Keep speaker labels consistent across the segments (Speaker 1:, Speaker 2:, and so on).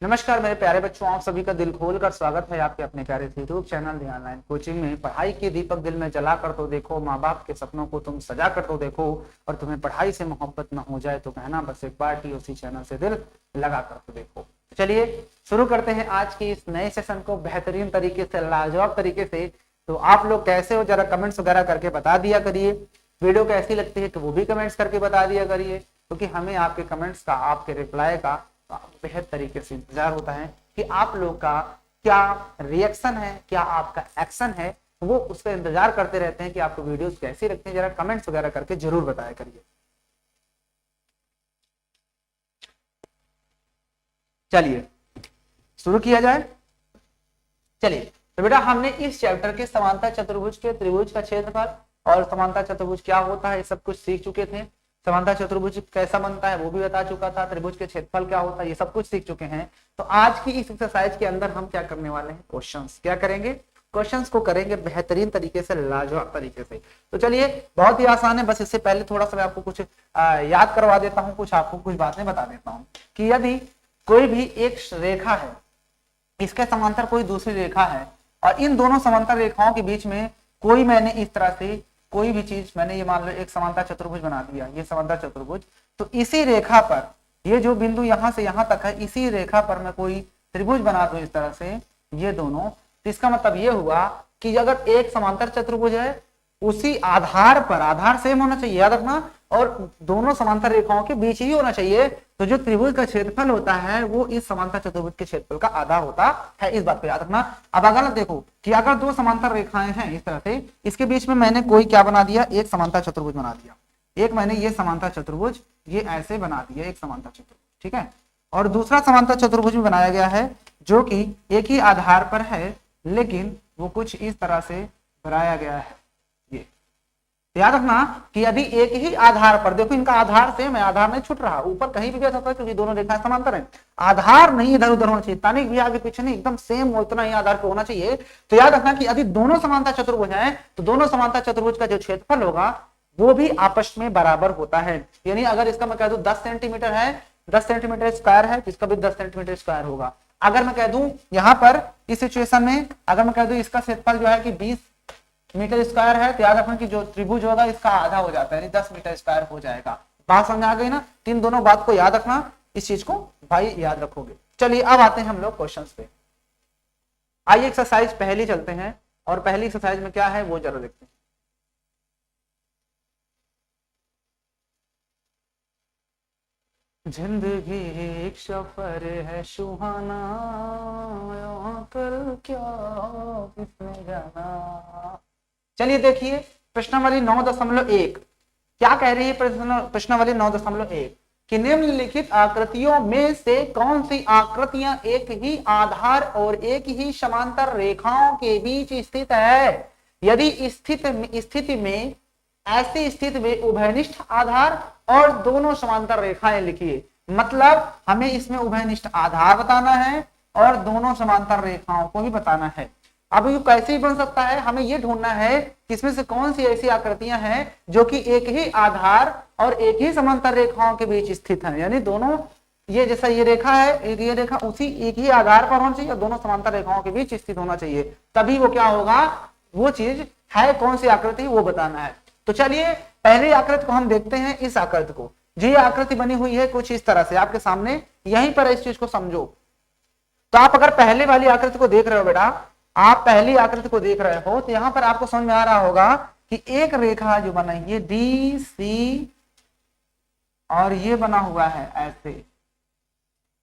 Speaker 1: नमस्कार मेरे प्यारे बच्चों, आप सभी का दिल खोल कर स्वागत है आपके अपने प्यारे यूट्यूब चैनल दी ऑनलाइन कोचिंग में। पढ़ाई की दीपक दिल में जला कर तो देखो, माँ बाप के सपनों को तुम सजा कर तो देखो, और तुम्हें पढ़ाई से मोहब्बत न हो जाए तो कहना बस एक बार टीओसी चैनल से दिल लगा कर तो देखो। चलिए शुरू करते हैं आज की इस नए सेशन को बेहतरीन तरीके से, लाजवाब तरीके से। तो आप लोग कैसे हो जरा कमेंट्स वगैरह करके बता दिया करिए। वीडियो कैसी लगती है तो वो भी कमेंट्स करके बता दिया करिए, क्योंकि हमें आपके कमेंट्स का, आपके रिप्लाई का बेहद तरीके से इंतजार होता है कि आप लोग का क्या रिएक्शन है, क्या आपका एक्शन है, वो उसका इंतजार करते रहते हैं कि आपको वीडियोस कैसी लगती हैं। जरा कमेंट्स वगैरह करके जरूर बताया करिए। चलिए शुरू किया जाए। चलिए तो बेटा, हमने इस चैप्टर के समांतर चतुर्भुज के त्रिभुज का क्षेत्रफल और समांतर चतुर्भुज क्या होता है ये सब कुछ सीख चुके थे। समांतर चतुर्भुज कैसा बनता है वो भी बता चुका था, त्रिभुज के क्षेत्रफल क्या होता है ये सब कुछ सीख चुके हैं। तो आज की इस एक्सरसाइज के अंदर हम क्या करने वाले हैं, क्वेश्चंस क्या करेंगे, क्वेश्चंस को करेंगे बेहतरीन तरीके से, लाजवाब तरीके से। तो चलिए बहुत ही आसान है, बस इससे पहले थोड़ा सा मैं आपको कुछ याद करवा देता हूँ, कुछ आपको कुछ बातें बता देता हूँ कि यदि कोई भी एक रेखा है, इसके समांतर कोई दूसरी रेखा है, और इन दोनों समांतर रेखाओं के बीच में कोई मैंने इस तरह से कोई भी चीज, मैंने ये मान लो एक समांतर चतुर्भुज बना दिया, ये समांतर चतुर्भुज, तो इसी रेखा पर ये जो बिंदु यहां से यहां तक है, इसी रेखा पर मैं कोई त्रिभुज बना दूं इस तरह से, ये दोनों, तो इसका मतलब ये हुआ कि अगर एक समांतर चतुर्भुज है उसी आधार पर, आधार सेम होना चाहिए याद रखना, और दोनों समांतर रेखाओं के बीच ही होना चाहिए, तो जो त्रिभुज का क्षेत्रफल होता है वो इस समांतर चतुर्भुज के क्षेत्रफल का आधा होता है। इस बात को याद रखना। अब अगर देखो कि अगर दो समांतर रेखाएं हैं इस तरह से, इसके बीच में मैंने कोई क्या बना दिया, एक समांतर चतुर्भुज बना दिया, एक मैंने ये समांतर चतुर्भुज ये ऐसे बना दिया, एक समांतर चतुर्भुज, ठीक है। और दूसरा समांतर चतुर्भुज भी बनाया गया है जो कि एक ही आधार पर है, लेकिन वो कुछ इस तरह से बनाया गया है। याद रखना कि यदि एक ही आधार पर, देखो इनका आधार सेम है, आधार नहीं छूट रहा, ऊपर कहीं भी सकता है क्योंकि दोनों रेखाएं समांतर हैं। आधार नहीं इधर उधर होना चाहिए, तनिक भी आगे पीछे नहीं, एकदम सेम उतना ही आधार पे होना चाहिए। तो याद रखना कि यदि दोनों समांतर चतुर्भुज हैं तो दोनों समांतर चतुर्भुज का जो क्षेत्रफल होगा वो भी आपस में बराबर होता है। यानी अगर इसका मैं कह दूं 10 सेंटीमीटर है, 10 सेंटीमीटर स्क्वायर है, तो इसका भी 10 सेंटीमीटर स्क्वायर होगा। अगर मैं कह दूं यहां पर इस सिचुएशन में, अगर मैं कह दूं इसका क्षेत्रफल जो है कि 20 मीटर स्क्वायर है, तो याद रखना कि जो त्रिभुज होगा इसका आधा हो जाता है, यानी 10 मीटर स्क्वायर हो जाएगा। बात समझ आ गई ना। तीन दोनों बात को याद रखना, इस चीज को भाई याद रखोगे। चलिए अब आते हैं हम लोग क्वेश्चंस पे। आइए एक्सरसाइज पहली चलते हैं, और पहली एक्सरसाइज में क्या है वो जरूर देखते हैं। जिंदगी एक सफर है सुहाना, कल क्या किसने जाना। चलिए देखिए प्रश्नावली 9.1 क्या कह रही है। प्रश्नावली 9.1 कि निम्नलिखित आकृतियों में से कौन सी आकृतियां एक ही आधार और एक ही समांतर रेखाओं के बीच स्थित है। यदि स्थिति में ऐसी स्थिति में उभयनिष्ठ आधार और दोनों समांतर रेखाएं लिखिए। मतलब हमें इसमें उभयनिष्ठ आधार बताना है और दोनों समांतर रेखाओं को भी बताना है। अब ये कैसे ही बन सकता है, हमें ये ढूंढना है कि इसमें से कौन सी ऐसी आकृतियां हैं जो कि एक ही आधार और एक ही समांतर रेखाओं के बीच स्थित है। यानी दोनों, ये जैसा ये रेखा है, ये रेखा उसी एक ही आधार पर होना चाहिए और दोनों समांतर रेखाओं के बीच स्थित होना चाहिए, तभी वो क्या होगा, वो चीज है कौन सी आकृति वो बताना है। तो चलिए पहली आकृति को हम देखते हैं। इस आकृति को, जो ये आकृति बनी हुई है कुछ इस तरह से आपके सामने, यहीं पर इस चीज को समझो। तो आप अगर पहले वाली आकृति को देख रहे हो बेटा, आप पहली आकृति को देख रहे हो, तो यहां पर आपको समझ में आ रहा होगा कि एक रेखा जो बना है ये डी सी, और ये बना हुआ है ऐसे,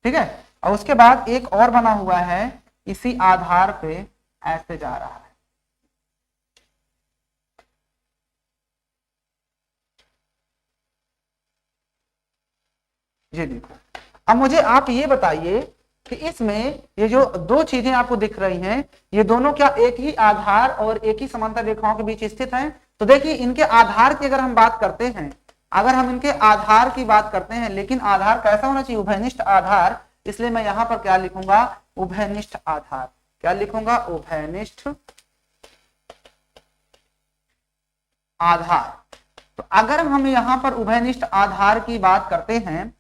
Speaker 1: ठीक है। और उसके बाद एक और बना हुआ है इसी आधार पे ऐसे जा रहा है। ये देखो। अब मुझे आप ये बताइए कि इसमें ये जो दो चीजें आपको दिख रही हैं, ये दोनों क्या एक ही आधार और एक ही समांतर रेखाओं के बीच स्थित हैं। तो देखिए इनके आधार की अगर हम बात करते हैं, अगर हम इनके आधार की बात करते हैं, लेकिन आधार कैसा होना चाहिए, उभयनिष्ठ आधार। इसलिए मैं यहां पर क्या लिखूंगा, उभयनिष्ठ आधार। क्या लिखूंगा, उभयनिष्ठ आधार। तो अगर हम यहां पर उभयनिष्ठ आधार की बात करते हैं,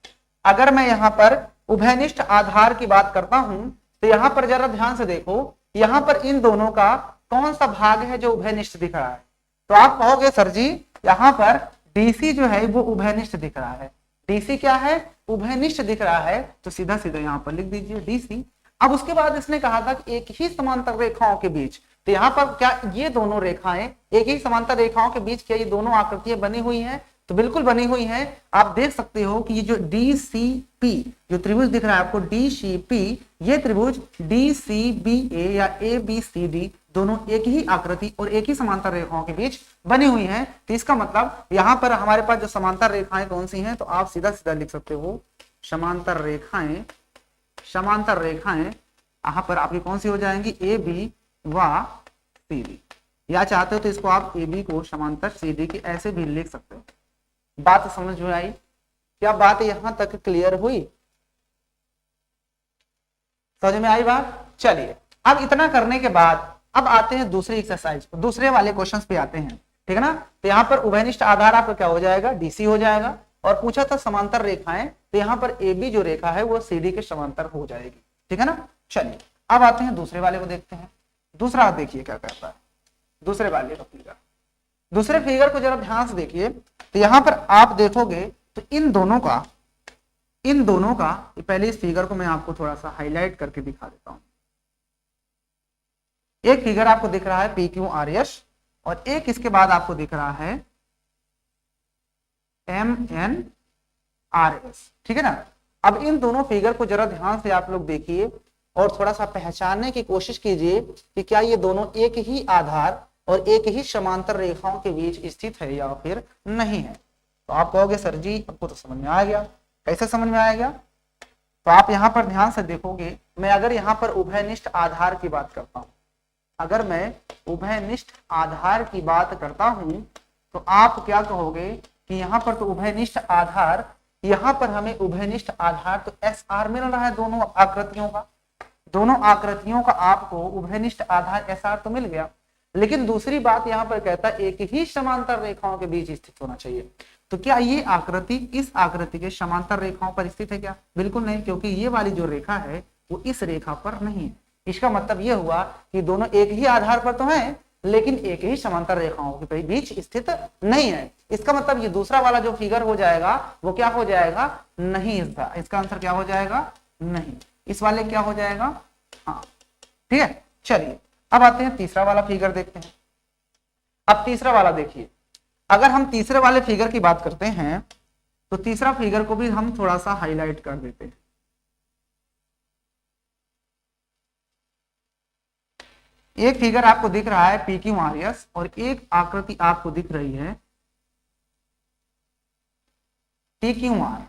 Speaker 1: अगर मैं यहां पर उभयनिष्ठ आधार की बात करता हूं तो यहां पर जरा ध्यान से देखो, यहां पर इन दोनों का कौन सा भाग है जो उभयनिष्ठ दिख रहा है। तो आप कहोगे सर जी यहां पर डीसी जो है वो उभयनिष्ठ दिख रहा है। डीसी क्या है? उभयनिष्ठ दिख रहा है। तो सीधा सीधा यहां पर लिख दीजिए डीसी। अब उसके बाद इसने कहा था कि एक ही समांतर रेखाओं के बीच, तो यहाँ पर क्या ये दोनों रेखाएं एक ही समांतर रेखाओं के बीच क्या ये दोनों आकृतियां बनी हुई हैं? तो बिल्कुल बनी हुई हैं। आप देख सकते हो कि ये जो DCP जो त्रिभुज दिख रहा है आपको DCP, ये त्रिभुज DCBA या ABCD दोनों एक ही आकृति और एक ही समांतर रेखाओं के बीच बनी हुई हैं। तो इसका मतलब यहाँ पर हमारे पास जो समांतर रेखाएं कौन सी हैं? तो आप सीधा सीधा लिख सकते हो समांतर रेखाएं। समांतर रेखाएं यहाँ पर आपकी कौन सी हो जाएंगी? AB व CD। या चाहते हो तो इसको आप AB को समांतर CD की ऐसे भी लिख सकते हो। बात समझ में आई? क्या बात यहां तक क्लियर हुई? समझ में आई बात? चलिए अब इतना करने के बाद अब आते हैं दूसरी एक्सरसाइज, दूसरे वाले क्वेश्चंस पे आते हैं, ठीक है ना। तो यहाँ पर उभयनिष्ठ आधार आपका क्या हो जाएगा? DC हो जाएगा। और पूछा था समांतर रेखाएं, तो यहाँ पर AB जो रेखा है वो CD के समांतर हो जाएगी, ठीक है ना। चलिए अब आते हैं दूसरे वाले को देखते हैं। दूसरा देखिए क्या कहता है दूसरे वाले का फिगर। दूसरे फिगर को जरा ध्यान से देखिए। तो यहां पर आप देखोगे तो इन दोनों का पहले इस फिगर को मैं आपको थोड़ा सा हाईलाइट करके दिखा देता हूं। एक फिगर आपको दिख रहा है PQRS और एक इसके बाद आपको दिख रहा है MNRS, ठीक है ना। अब इन दोनों फिगर को जरा ध्यान से आप लोग देखिए और थोड़ा सा पहचानने की कोशिश कीजिए कि क्या ये दोनों एक ही आधार और एक ही समांतर रेखाओं के बीच स्थित है या फिर नहीं है। तो आप कहोगे सर जी आपको तो समझ में आ गया। कैसे समझ में आएगा? तो आप यहाँ पर ध्यान से देखोगे, मैं अगर यहाँ पर उभयनिष्ठ आधार की बात करता हूँ, अगर मैं उभयनिष्ठ आधार की बात करता हूँ तो आप क्या कहोगे कि यहाँ पर तो उभयनिष्ठ आधार, यहाँ पर हमें उभयनिष्ठ आधार तो SR मिल रहा है दोनों आकृतियों का। दोनों आकृतियों का आपको उभयनिष्ठ आधार SR तो मिल गया, लेकिन दूसरी बात यहाँ पर कहता है एक ही समांतर रेखाओं के बीच स्थित होना चाहिए। तो क्या ये आकृति इस आकृति के समांतर रेखाओं पर स्थित है क्या? बिल्कुल नहीं, क्योंकि ये वाली जो रेखा है वो इस रेखा पर नहीं है। इसका मतलब ये हुआ कि दोनों एक ही आधार पर तो हैं लेकिन एक ही समांतर रेखाओं के बीच स्थित नहीं है। इसका मतलब ये दूसरा वाला जो फिगर हो जाएगा वो क्या हो जाएगा? नहीं। इसका आंसर क्या हो जाएगा? नहीं। इस वाले क्या हो जाएगा? हाँ, ठीक है। चलिए अब आते हैं तीसरा वाला फिगर देखते हैं। अब तीसरा वाला देखिए, अगर हम तीसरे वाले फिगर की बात करते हैं तो तीसरा फिगर को भी हम थोड़ा सा हाईलाइट कर देते हैं। एक फिगर आपको दिख रहा है PQRS और एक आकृति आपको दिख रही है PQR।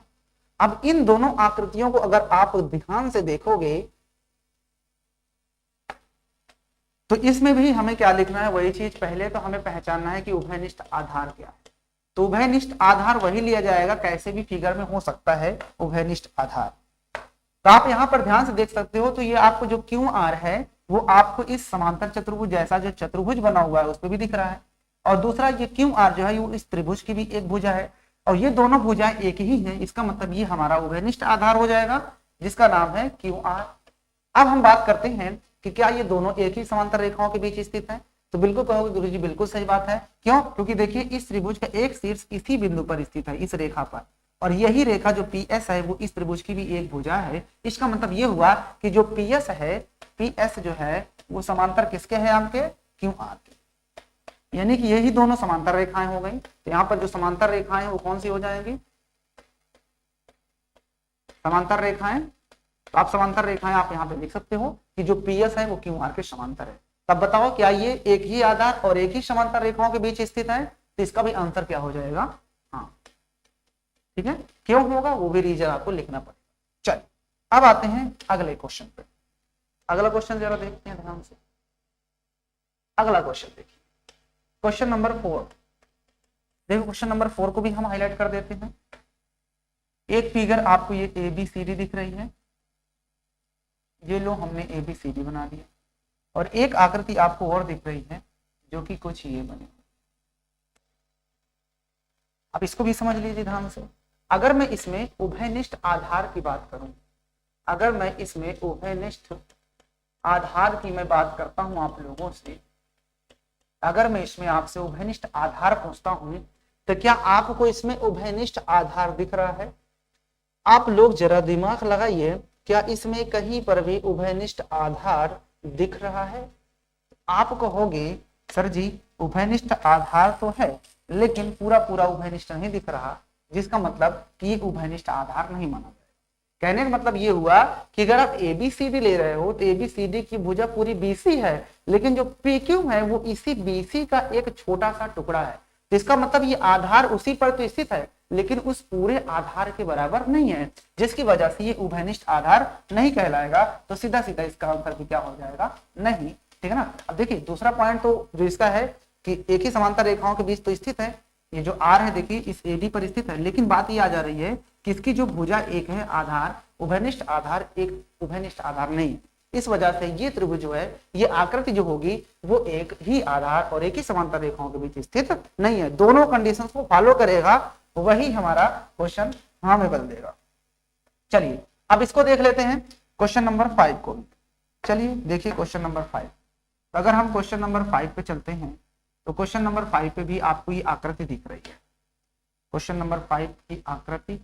Speaker 1: अब इन दोनों आकृतियों को अगर आप ध्यान से देखोगे तो इसमें भी हमें क्या लिखना है? वही चीज, पहले तो हमें पहचानना है कि उभयनिष्ठ आधार क्या है। तो उभयनिष्ठ आधार वही लिया जाएगा, कैसे भी फिगर में हो सकता है उभयनिष्ठ आधार। तो आप यहाँ पर ध्यान से देख सकते हो, तो ये आपको जो QR है वो आपको इस समांतर चतुर्भुज जैसा जो चतुर्भुज बना हुआ है उस पर भी दिख रहा है। और दूसरा ये QR जो है वो इस त्रिभुज की भी एक भुजा है और ये दोनों भुजाएं एक ही हैं। इसका मतलब ये हमारा उभयनिष्ठ आधार हो जाएगा जिसका नाम है QR। अब हम बात करते हैं कि क्या ये दोनों एक ही समांतर रेखाओं के बीच स्थित है? तो बिल्कुल कहोगे गुरु जी बिल्कुल सही बात है। क्यों? क्योंकि देखिए इस त्रिभुज का एक शीर्ष इसी बिंदु पर स्थित है, इस रेखा पर, और यही रेखा जो PS है वो इस त्रिभुज की भी एक भुजा है। इसका मतलब ये हुआ कि जो PS है, PS जो है वो समांतर किसके है? आपके QR के। यानी कि यही दोनों समांतर रेखाएं हो गई। तो यहाँ पर जो समांतर रेखाएं वो कौन सी हो जाएंगी? समांतर रेखाएं। तो आप समांतर रेखाएं आप यहाँ पे लिख सकते हो कि जो PS है वो QR के समांतर है। तब बताओ क्या ये एक ही आधार और एक ही समांतर रेखाओं के बीच स्थित है? तो इसका भी आंसर क्या हो जाएगा? हाँ, ठीक है। क्यों होगा वो भी रीजन आपको लिखना पड़ेगा। चलिए अब आते हैं अगले क्वेश्चन पे। अगला क्वेश्चन जरा देखते हैं ध्यान से। अगला क्वेश्चन देखिए, क्वेश्चन नंबर 4। देखो क्वेश्चन नंबर 4 को भी हम हाईलाइट कर देते हैं। एक फिगर आपको ये ABCD दिख रही है, ये लो हमने ABCD बना दिया, और एक आकृति आपको और दिख रही है जो कि कुछ ये बने। अब इसको भी समझ लीजिए ध्यान से। अगर मैं इसमें उभयनिष्ठ आधार की बात करूं अगर मैं इसमें उभयनिष्ठ आधार की मैं बात करता हूं आप लोगों से, अगर मैं इसमें आपसे उभयनिष्ठ आधार पूछता हूं तो क्या आपको इसमें उभयनिष्ठ आधार दिख रहा है? आप लोग जरा दिमाग लगाइए, क्या इसमें कहीं पर भी उभयनिष्ठ आधार दिख रहा है? आप कहोगे सर जी उभयनिष्ठ आधार तो है लेकिन पूरा पूरा उभयनिष्ठ नहीं दिख रहा, जिसका मतलब कि ये उभयनिष्ठ आधार नहीं माना जाएगा। कहने का मतलब ये हुआ कि अगर आप एबीसीडी ले रहे हो तो एबीसीडी की भुजा पूरी बीसी है, लेकिन जो पीक्यू है वो इसी बीसी का एक छोटा सा टुकड़ा है। तो इसका मतलब ये आधार उसी पर तो स्थित है लेकिन उस पूरे आधार के बराबर नहीं है, जिसकी वजह से ये उभयनिष्ठ आधार नहीं कहलाएगा। तो सीधा सीधा इसका आंसर भी क्या हो जाएगा? नहीं। ठीक है ना। अब देखिए दूसरा पॉइंट तो जो इसका है कि एक ही समांतर रेखाओं के बीच तो स्थित है, ये जो आर है देखिए इस एडी पर स्थित है, लेकिन बात ये आ जा रही है कि इसकी जो भुजा एक है आधार, उभयनिष्ठ आधार एक उभयनिष्ठ आधार नहीं है। इस वजह से ये त्रिभुज जो है, ये आकृति जो होगी वो एक ही आधार और एक ही समांतर रेखाओं के बीच स्थित नहीं है। दोनों कंडीशंस को फॉलो करेगा वही हमारा क्वेश्चन हाँ में बदल देगा। चलिए अब इसको देख लेते हैं क्वेश्चन नंबर 5 को। चलिए देखिए क्वेश्चन नंबर 5। अगर हम क्वेश्चन नंबर 5 पे चलते हैं तो क्वेश्चन नंबर 5 पे भी आपको ये आकृति दिख रही है। क्वेश्चन नंबर 5 की आकृति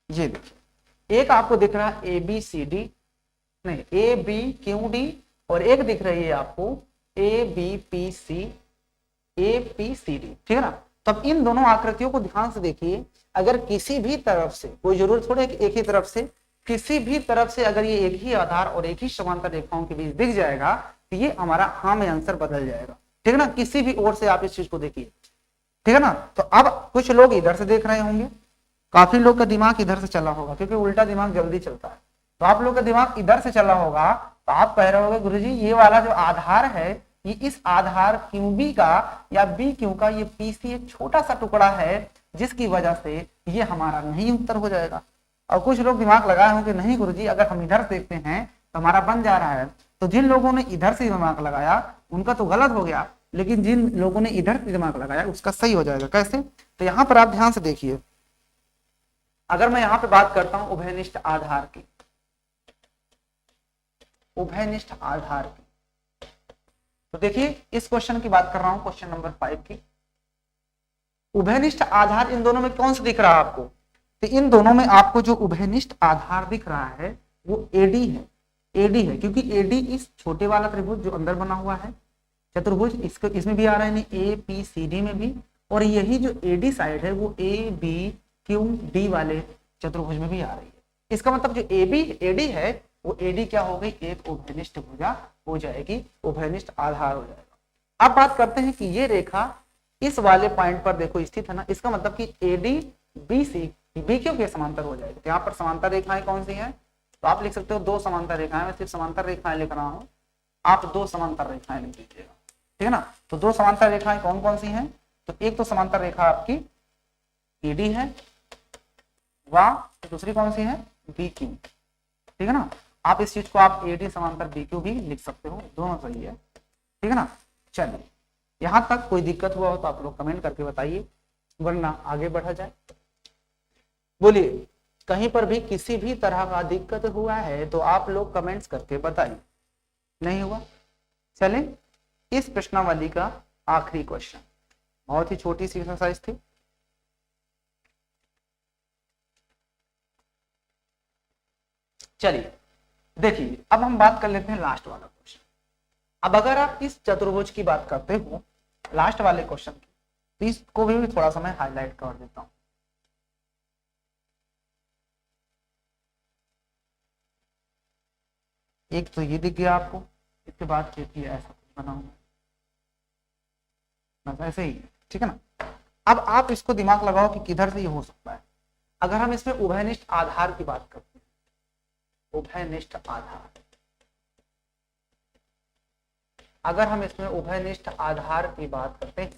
Speaker 1: ये देखिए, एक आपको दिख रहा है ए बी सी डी, नहीं ए बी क्यू डी, और एक दिख रही है आपको A B P C A P C D. ठीक है ना। तब इन दोनों आकृतियों को ध्यान से देखिए, अगर किसी भी तरफ से, कोई जरूरत थोड़े कि एक ही तरफ से, किसी भी तरफ से अगर ये एक ही आधार और एक ही समांतर रेखाओं के बीच दिख जाएगा तो ये हमारा हाँ में आंसर बदल जाएगा। ठीक है ना। किसी भी ओर से आप इस चीज को देखिए। ठीक है ना। तो अब कुछ लोग इधर से देख रहे होंगे, काफी लोग का दिमाग इधर से चला होगा क्योंकि उल्टा दिमाग जल्दी चलता है। तो आप लोग का दिमाग इधर से चला होगा तो आप कह रहे होगे गुरुजी ये वाला जो आधार है ये इस आधार क्यू बी का या बी क्यू का ये पीसी एक छोटा सा टुकड़ा है, जिसकी वजह से ये हमारा नहीं उत्तर हो जाएगा। और कुछ लोग दिमाग लगाए होंगे नहीं गुरुजी अगर हम इधर से देखते हैं तो हमारा बन जा रहा है। तो जिन लोगों ने इधर से दिमाग लगाया उनका तो गलत हो गया, लेकिन जिन लोगों ने इधर से दिमाग लगाया उसका सही हो जाएगा। कैसे? तो यहाँ पर आप ध्यान से देखिए, अगर मैं यहां पे बात करता हूं उभयनिष्ठ आधार की, उभयनिष्ठ आधार की, तो देखिए इस क्वेश्चन की बात कर रहा हूं, क्वेश्चन नंबर 5 की। उभयनिष्ठ आधार इन दोनों में कौन सा दिख रहा है आपको? तो इन दोनों में आपको जो उभयनिष्ठ आधार दिख रहा है वो एडी है। एडी है क्योंकि एडी इस छोटे वाला त्रिभुज जो अंदर बना हुआ है चतुर्भुज, इसको इसमें भी आ रहा है ए पी सी डी में भी, और यही जो एडी साइड है वो ए बी क्यू डी वाले चतुर्भुज में भी आ रही है। इसका मतलब जो ए बी एडी है वो एडी क्या हो गई? एक उभयनिष्ठ भुजा हो जाएगी, उभयनिष्ठ आधार हो जाएगा। अब बात करते हैं कि ये रेखा इस वाले पॉइंट पर देखो स्थित है ना, इसका मतलब कि AD B C B Q के समांतर हो जाएगी। तो यहाँ पर समांतर रेखाएं कौन सी हैं? तो आप लिख सकते हो दो समांतर रेखाएं, मैं सिर्फ समांतर रेखाएं लिख रहा हूं, आप दो समांतर रेखाएं लिख दीजिएगा। ठीक है ना। तो दो समांतर रेखाएं कौन कौन सी हैं? तो एक तो समांतर रेखा आपकी एडी है, वाह, दूसरी कौन सी है? B Q. ठीक है ना। आप इस चीज को आप एडी समांतर बी क्यू भी लिख सकते हो, दोनों सही है। ठीक है ना। चलिए यहां तक कोई दिक्कत हुआ हो तो आप लोग कमेंट करके बताइए, वरना आगे बढ़ा जाए। बोलिए कहीं पर भी किसी भी तरह का दिक्कत हुआ है तो आप लोग कमेंट्स करके बताइए। नहीं हुआ? चलें इस प्रश्नावली का आखिरी क्वेश्चन, बहुत ही छोटी सी एक्सरसाइज थी। चलिए देखिए अब हम बात कर लेते हैं लास्ट वाला क्वेश्चन। अब अगर आप इस चतुर्भुज की बात करते हो लास्ट वाले क्वेश्चन की, तो इसको भी थोड़ा सा मैं हाईलाइट कर देता हूं। एक तो ये दिख गया आपको, इसके बाद देखिए ऐसा कुछ बना हुआ, बस ऐसे ही। ठीक है ना। अब आप इसको दिमाग लगाओ कि किधर से ये हो सकता है। अगर हम इसमें उभयनिष्ठ आधार की बात करते हैं, उभयनिष्ठ आधार, अगर हम इसमें उभयनिष्ठ आधार की बात करते हैं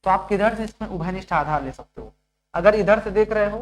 Speaker 1: तो आप किधर से इसमें उभयनिष्ठ आधार ले सकते हो? अगर इधर से देख रहे हो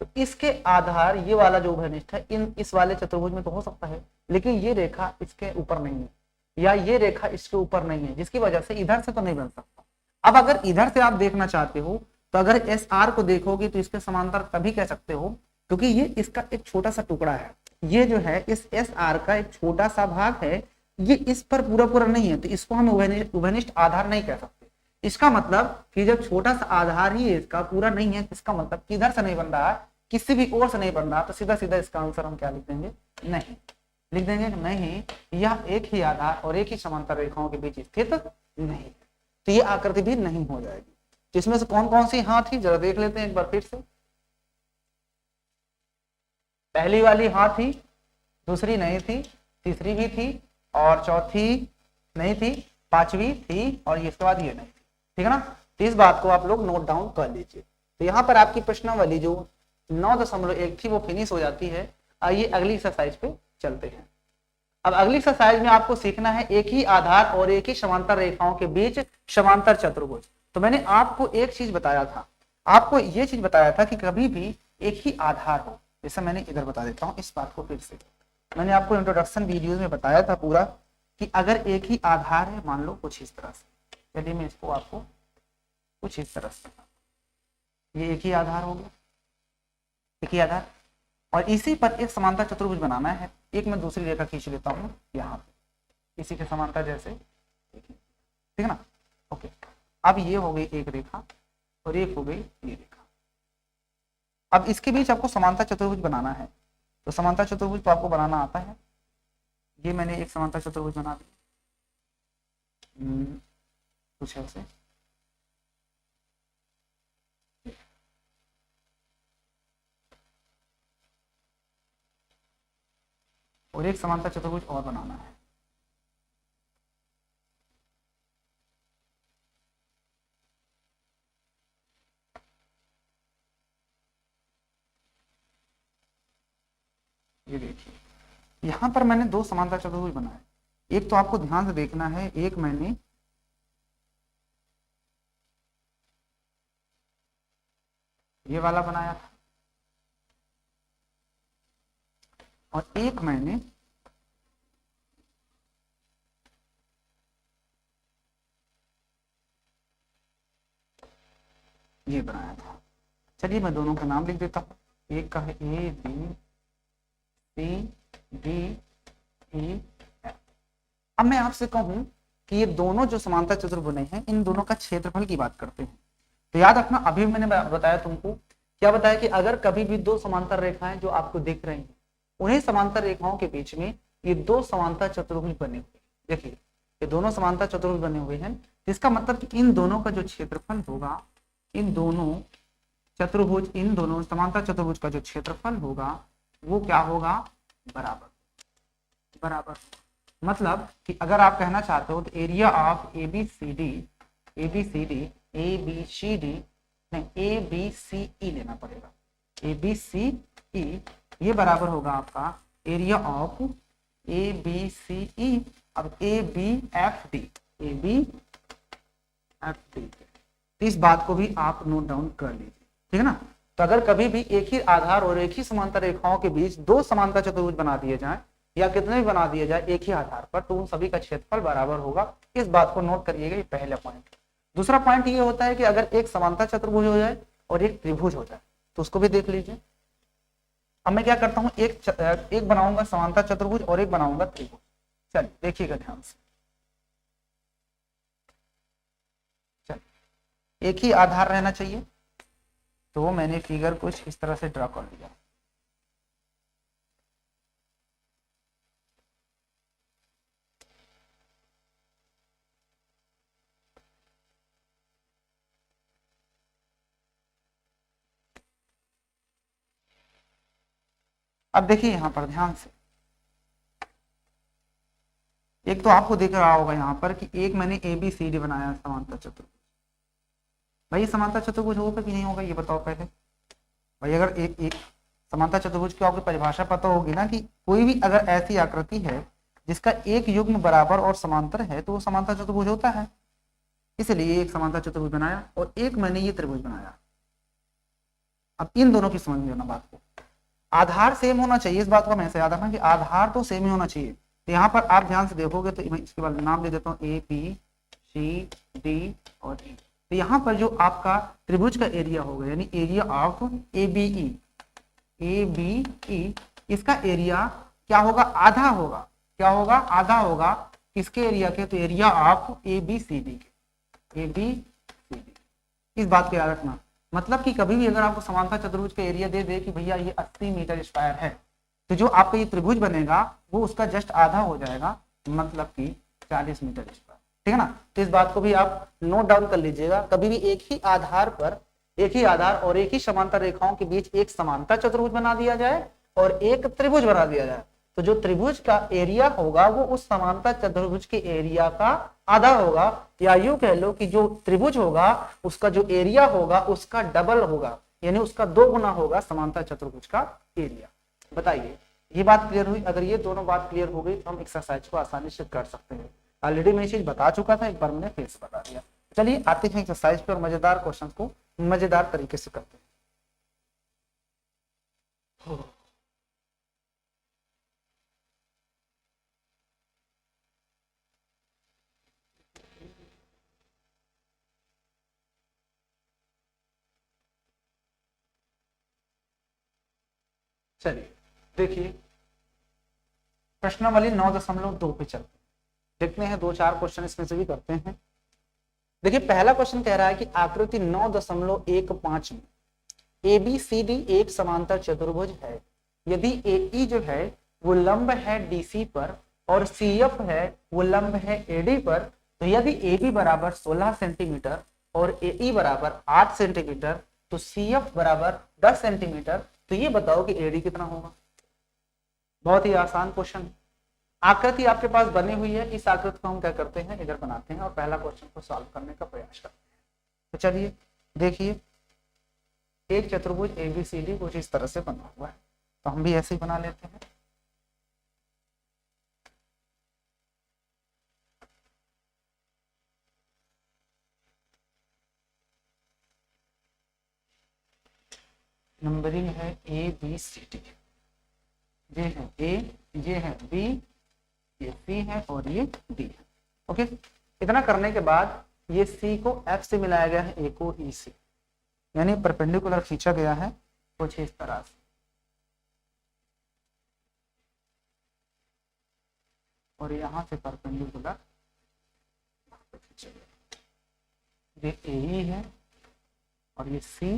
Speaker 1: तो इसके आधार ये वाला जो उभयनिष्ठ है इस वाले चतुर्भुज में तो हो सकता है, लेकिन ये रेखा इसके ऊपर नहीं है या ये रेखा इसके ऊपर नहीं है, जिसकी वजह से इधर से तो नहीं बन सकता। अब अगर इधर से आप देखना चाहते हो तो अगर एस आर को देखोगे तो इसके समांतर तभी कह सकते हो क्योंकि ये इसका एक छोटा सा टुकड़ा है, ये जो है इस एस आर का एक छोटा सा भाग है, ये इस पर पूरा पूरा नहीं है, तो इसको हम उभयनिष्ठ आधार नहीं कह सकते। इसका मतलब कि जब छोटा सा आधार ही इसका पूरा नहीं है, इसका मतलब किधर से नहीं बन रहा है, किसी भी ओर से नहीं बन रहा, तो सीधा सीधा इसका आंसर हम क्या लिख देंगे, नहीं लिख देंगे, नहीं यह एक ही आधार और एक ही समांतर रेखाओं के बीच स्थित नहीं, तो ये आकृति भी नहीं हो जाएगी। तो इसमें से कौन कौन सी हाँ थी जरा देख लेते हैं एक बार फिर से। पहली वाली हाँ थी, दूसरी नहीं थी, तीसरी भी थी और चौथी नहीं थी, पांचवी थी और इसके बाद ये नहीं थी, ठीक है ना। तो इस बात को आप लोग नोट डाउन कर लीजिए। तो यहाँ पर आपकी प्रश्नावली जो 9.1 थी वो फिनिश हो जाती है। आइए अगली एक्सरसाइज पे चलते हैं। अब अगली एक्सरसाइज में आपको सीखना है एक ही आधार और एक ही समांतर रेखाओं के बीच समांतर चतुर्भुज। तो मैंने आपको एक चीज बताया था, आपको ये चीज बताया था कि कभी भी एक ही आधार हो, जैसा मैंने इधर बता देता हूँ इस बात को फिर से। मैंने आपको इंट्रोडक्शन वीडियोज में बताया था पूरा कि अगर एक ही आधार है, मान लो कुछ इस तरह से, यदि मैं इसको आपको कुछ इस तरह से, ये एक ही आधार हो गया, एक ही आधार, और इसी पर एक समांतर चतुर्भुज बनाना है। एक मैं दूसरी रेखा खींच लेता हूँ यहाँ पे, इसी के समांतर जैसे, ठीक है ना। ओके, अब ये हो गई एक रेखा और एक हो गई ये रेखा। अब इसके बीच आपको समांतर चतुर्भुज बनाना है, तो समांतर चतुर्भुज तो आपको बनाना आता है। ये मैंने एक समांतर चतुर्भुज बना दिया कुछ ऐसे, और एक समांतर चतुर्भुज और बनाना है। ये देखिए यहां पर मैंने दो समांतर चतुर्भुज बनाए। एक तो आपको ध्यान से देखना है, एक मैंने ये वाला बनाया था और एक मैंने ये बनाया था। चलिए मैं दोनों का नाम लिख देता हूँ। एक का है A B C D E F. अब मैं आपसे कहूं कि ये दोनों जो समांतर चतुर्भुज बने हैं, इन दोनों का क्षेत्रफल की बात करते हैं। तो याद रखना, अभी मैंने बताया तुमको, क्या बताया कि अगर कभी भी दो समांतर रेखाएं जो आपको दिख रही हैं, उन्हीं समांतर रेखाओं के बीच में ये दो समांतर चतुर्भुज बने हुए, देखिए ये दोनों समांतर चतुर्भुज बने हुए हैं, इसका मतलब कि इन दोनों का जो क्षेत्रफल होगा, इन दोनों चतुर्भुज, इन दोनों समांतर चतुर्भुज का जो क्षेत्रफल होगा वो क्या होगा, बराबर बराबर। मतलब कि अगर आप कहना चाहते हो तो area of A B C D नहीं ए बी सी ई लेना पड़ेगा, ए बी सी ई, ये बराबर होगा आपका area of A B C E, अब A B F D, A B F D. तो इस बात को भी आप नोट डाउन कर लीजिए, ठीक है ना। तो अगर कभी भी एक ही आधार और एक ही समांतर रेखाओं के बीच दो समांतर चतुर्भुज बना दिए जाएं या कितने भी बना दिए जाए एक ही आधार पर, तो उन सभी का क्षेत्रफल बराबर होगा। इस बात को नोट करिएगा, ये पहला पॉइंट। दूसरा पॉइंट ये होता है कि अगर एक समांतर चतुर्भुज हो जाए और एक त्रिभुज हो जाए तो उसको भी देख लीजिए। अब मैं क्या करता हूं, एक बनाऊंगा समांतर चतुर्भुज और एक बनाऊंगा त्रिभुज। चलिए देखिएगा ध्यान से, चलिए एक ही आधार रहना चाहिए, तो मैंने फिगर कुछ इस तरह से ड्रा कर लिया। अब देखिए यहां पर ध्यान से, एक तो आपको दिख रहा होगा यहाँ पर कि एक मैंने ए बी सी डी बनाया समांतर चतुर्भुज। भाई समांतर चतुर्भुज होगा कि नहीं होगा ये बताओ पहले। भाई अगर एक समांतर चतुर्भुज की आपको परिभाषा पता होगी ना, कि कोई भी अगर ऐसी आकृति है जिसका एक युग्म बराबर और समांतर है तो वो समांतर चतुर्भुज होता है। इसलिए एक समांतर चतुर्भुज बनाया और एक मैंने ये त्रिभुज बनाया। अब इन दोनों की समझ लेना बात को, आधार सेम होना चाहिए, इस बात को मैं ऐसे याद रखना कि आधार तो सेम ही होना चाहिए। तो यहाँ पर आप ध्यान से देखोगे तो मैं इसके बाद नाम दे देता हूँ ए बी सी डी और ई। तो यहाँ पर जो आपका त्रिभुज का एरिया होगा यानी area of A B E, इसका एरिया क्या होगा, आधा होगा। क्या होगा, आधा होगा किसके एरिया के, तो area of A B C D के, ए बी सी डी। इस बात को याद रखना, मतलब कि कभी भी अगर आपको समांतर चतुर्भुज का एरिया दे दे कि भैया ये 80 मीटर स्क्वायर है, तो जो आपका ये त्रिभुज बनेगा वो उसका जस्ट आधा हो जाएगा, मतलब कि 40 मीटर स्क्वायर। ठीक है ना, तो इस बात को भी आप नोट डाउन कर लीजिएगा। कभी भी एक ही आधार पर, एक ही आधार और एक ही समांतर रेखाओं के बीच एक समांतर चतुर्भुज बना दिया जाए और एक त्रिभुज बना दिया जाए, तो जो त्रिभुज का एरिया होगा वो उस समांतर चतुर्भुज के एरिया का आधा होगा, या यूं कह लो कि जो त्रिभुज होगा उसका जो एरिया होगा उसका डबल होगा, यानी उसका 2 गुना होगा समांतर चतुर्भुज का एरिया। बताइए ये बात क्लियर हुई? अगर ये दोनों बात क्लियर हो गई तो हम एक्सरसाइज को आसानी से कर सकते हैं। ऑलरेडी मैं ये चीज बता चुका था, एक बार मैंने फिर से बता दिया। चलिए आते हैं एक्सरसाइज पे और मजेदार क्वेश्चन को मजेदार तरीके से करते हैं। चलिए देखिए प्रश्नावली 9.2 पे चलते हैं, देखते हैं 2-4 क्वेश्चन इसमें से भी करते हैं। देखिए पहला क्वेश्चन कह रहा है कि आकृति 9.15 में ए बी सी डी एक समांतर चतुर्भुज है, यदि ए ई जो है वो लंब है डीसी पर और सी एफ है वो लंब है एडी पर, तो यदि ए बी बराबर 16 सेंटीमीटर और ए ई बराबर 8 सेंटीमीटर तो सी एफ बराबर 10 सेंटीमीटर, तो ये बताओ कि एडी कितना होगा। बहुत ही आसान क्वेश्चन। आकृति आपके पास बनी हुई है, इस आकृति को हम क्या करते हैं इधर बनाते हैं और पहला क्वेश्चन को सॉल्व करने का प्रयास करते हैं। तो चलिए देखिए एक चतुर्भुज एबीसीडी कुछ इस तरह से बना हुआ है, तो हम भी ऐसे ही बना लेते हैं। नंबरिंग है ए बी सी डी, ये है ए, ये है बी, ये सी है और ये डी है। ओके, इतना करने के बाद ये सी को एफ से मिलाया गया है, ए को ई से, यानी परपेंडिकुलर खींचा गया है कुछ इस तरह से, और यहां से परपेंडिकुलर ये ए ई है और ये सी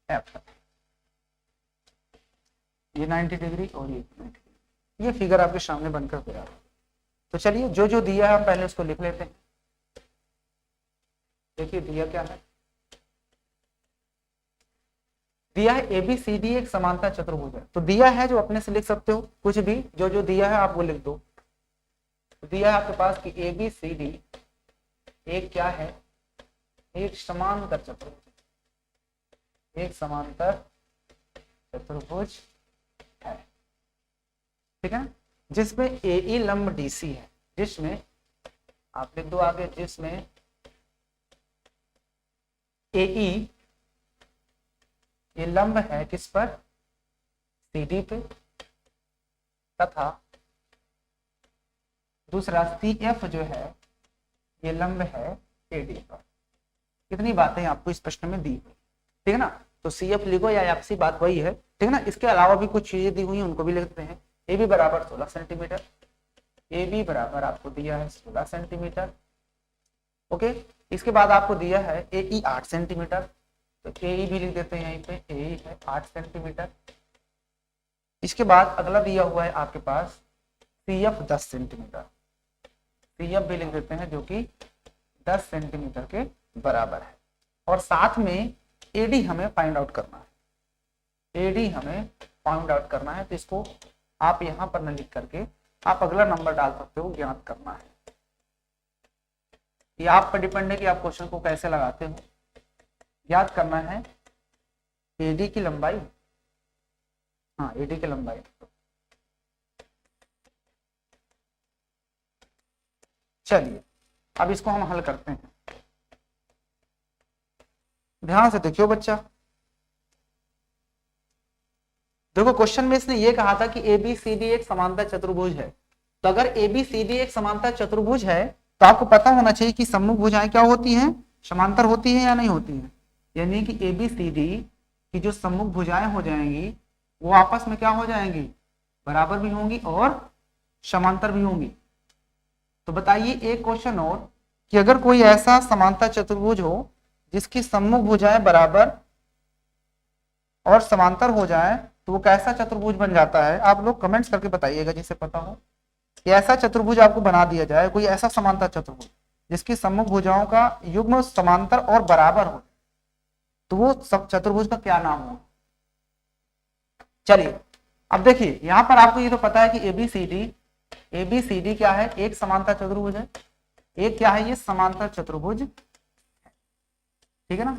Speaker 1: एफ है, ये 90 डिग्री और ये 90 डिग्री। ये फिगर आपके सामने बनकर तैयार है। तो चलिए जो जो दिया है हम पहले उसको लिख लेते हैं। देखिए दिया क्या है, दिया है ए बी सी डी एक समांतर चतुर्भुज है। तो दिया है जो अपने से लिख सकते हो, कुछ भी जो जो दिया है आप वो लिख दो। तो दिया है आपके पास कि ए बी सी डी एक क्या है, एक समांतर चतुर्भुज, एक समांतर चतुर्भुज है, ठीक है, जिसमें ए ई लंब डी सी है, जिसमें आप लिख दो आगे, जिसमें ए ई ये लंब है किस पर, सी डी पे, तथा दूसरा सी एफ जो है ये लंब है ए डी पर। कितनी बातें आपको इस प्रश्न में दी हुई, ठीक है ना। तो सी एफ लिखो या एफ सी, बात वही है, ठीक है ना। इसके अलावा भी कुछ चीजें दी हुई हैं उनको भी लिखते हैं। ए बी बराबर 16 सेंटीमीटर, ए बी बराबर आपको दिया है 16 सेंटीमीटर। ओके, इसके बाद आपको दिया है ए ई 8 सेंटीमीटर, तो ए ई भी लिख देते हैं यहीं पे, ए ई है 8 सेंटीमीटर। इसके बाद अगला दिया हुआ है आपके पास C F 10 centimetre, C F भी लिख देते हैं जो कि 10 सेंटीमीटर के बराबर है। और साथ में एडी हमें फाइंड आउट करना है, एडी हमें फाइंड आउट करना है। तो इसको आप यहां पर न लिख करके आप अगला नंबर डाल सकते हो, ज्ञात करना है। ये आप पर डिपेंड है कि आप क्वेश्चन को कैसे लगाते हो। याद करना है एडी की लंबाई, हाँ एडी की लंबाई। चलिए अब इसको हम हल करते हैं। ध्यान से देखियो बच्चा, देखो क्वेश्चन में इसने ये कहा था कि एबीसीडी एक समांतर चतुर्भुज है। तो अगर एबीसीडी एक समांतर चतुर्भुज है तो आपको पता होना चाहिए कि सम्मुख भुजाएं क्या होती हैं, समांतर होती है या नहीं होती है। यानी कि एबीसीडी की जो सम्मुख भुजाएं हो जाएंगी वो आपस में क्या हो जाएंगी, बराबर भी होंगी और समांतर भी होंगी। तो बताइए एक क्वेश्चन और कि अगर कोई ऐसा समांतर चतुर्भुज हो जिसकी सम्मुख भुजाएं बराबर और समांतर हो जाए तो वो कैसा चतुर्भुज बन जाता है। आप लोग कमेंट्स करके बताइएगा जिसे पता हो कि ऐसा चतुर्भुज आपको बना दिया जाए, कोई ऐसा समांतर चतुर्भुज जिसकी सम्मुख भुजाओं का युग्म समांतर और बराबर हो, तो वो सब चतुर्भुज का क्या नाम होगा। चलिए अब देखिए यहां पर आपको ये तो पता है कि एबीसीडी क्या है, एक समांतर चतुर्भुज है। एक क्या है, ये समांतर चतुर्भुज, ठीक है ना।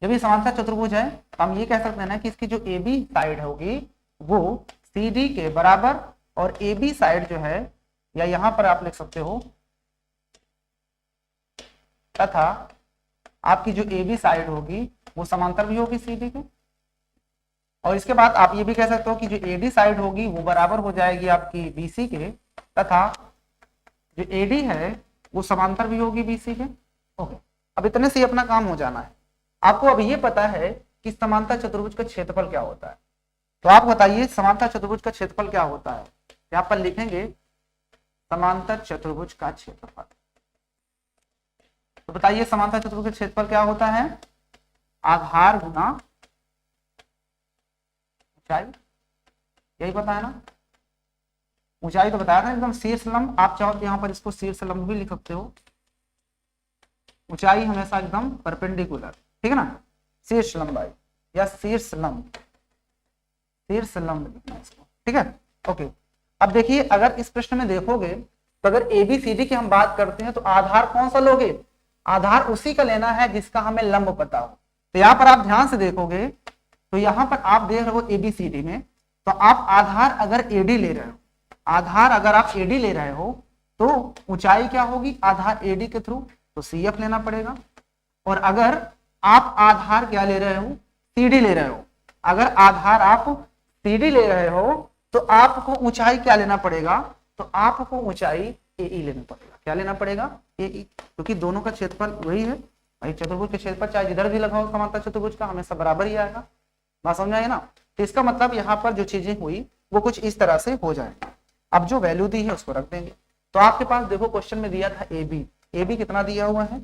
Speaker 1: जब ये समांतर चतुर्भुज है तो हम ये कह सकते हैं ना कि इसकी जो ए बी साइड होगी वो सी डी के बराबर, और ए बी साइड जो है, या यहां पर आप लिख सकते हो तथा आपकी जो ए बी साइड होगी वो समांतर भी होगी सी डी के। और इसके बाद आप ये भी कह सकते हो कि जो ए डी साइड होगी वो बराबर हो जाएगी आपकी बी सी के, तथा जो ए डी है वो समांतर भी होगी बी सी के। ओके, अब इतने से ही अपना काम हो जाना है। आपको अब ये पता है कि समांतर चतुर्भुज का क्षेत्रफल क्या होता है। तो आप बताइए समांतर चतुर्भुज का क्षेत्रफल क्या होता है। यहाँ पर लिखेंगे समांतर चतुर्भुज का क्षेत्रफल। तो बताइए समांतर चतुर्भुज का क्षेत्रफल क्या होता है, आधार गुना ऊंचाई, यही पता है ना। ऊंचाई तो बताया था एकदम शीर्ष लंब, आप चाहो तो यहाँ पर इसको शीर्ष लंब भी लिख सकते हो। ऊंचाई हमेशा एकदम परपेंडिकुलर, ठीक है ना, शीर्ष लंबाई या शीर्ष लंब लिखना इसको, ठीक है। ओके, अब देखिए अगर इस प्रश्न में देखोगे तो अगर एबीसीडी की हम बात करते हैं तो आधार कौन सा लोगे, आधार उसी का लेना है जिसका हमें लंब पता हो। तो यहाँ पर आप ध्यान से देखोगे तो यहाँ पर आप देख रहे हो एबीसीडी में, तो आप आधार अगर एडी ले रहे हो, आधार अगर आप एडी ले रहे हो तो ऊंचाई क्या होगी आधार एडी के थ्रू, तो सीएफ लेना पड़ेगा। और अगर आप आधार क्या ले रहे हो, सीडी ले रहे हो, अगर आधार आप सीडी ले रहे हो तो आपको ऊंचाई क्या लेना पड़ेगा, तो आपको ऊंचाई एई लेना पड़ेगा। क्या लेना पड़ेगा, एई, क्योंकि दोनों का क्षेत्रफल वही है भाई। चतुर्भुज के क्षेत्रफल चाहे जिधर भी लगाओ समांतर चतुर्भुज का हमेशा बराबर ही आएगा। बात समझ आए ना। तो इसका मतलब यहाँ पर जो चीजें हुई वो कुछ इस तरह से हो जाएगा। अब जो वैल्यू दी है उसको रख देंगे। तो आपके पास देखो क्वेश्चन में दिया था ए बी कितना दिया हुआ है,